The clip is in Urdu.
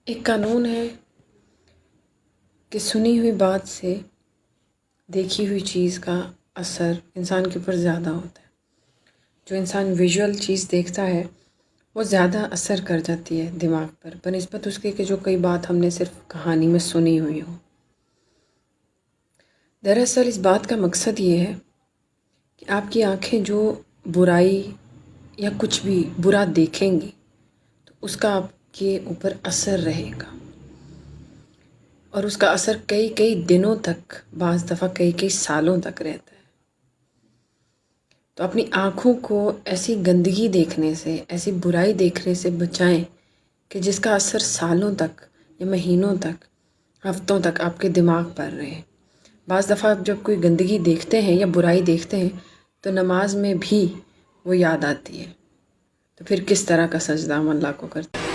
ایک قانون ہے کہ سنی ہوئی بات سے دیکھی ہوئی چیز کا اثر انسان کے اوپر زیادہ ہوتا ہے۔ جو انسان ویژول چیز دیکھتا ہے وہ زیادہ اثر کر جاتی ہے دماغ پر بنسبت اس کے کہ جو کئی بات ہم نے صرف کہانی میں سنی ہوئی ہو۔ دراصل اس بات کا مقصد یہ ہے کہ آپ کی آنکھیں جو برائی یا کچھ بھی برا دیکھیں گی تو اس کا آپ کے اوپر اثر رہے گا، اور اس کا اثر کئی دنوں تک، بعض دفعہ کئی سالوں تک رہتا ہے۔ تو اپنی آنکھوں کو ایسی گندگی دیکھنے سے، ایسی برائی دیکھنے سے بچائیں کہ جس کا اثر سالوں تک یا مہینوں تک، ہفتوں تک آپ کے دماغ پر رہے۔ بعض دفعہ آپ جب کوئی گندگی دیکھتے ہیں یا برائی دیکھتے ہیں تو نماز میں بھی وہ یاد آتی ہے، تو پھر کس طرح کا سجدہ ہم اللہ کو کرتے ہیں۔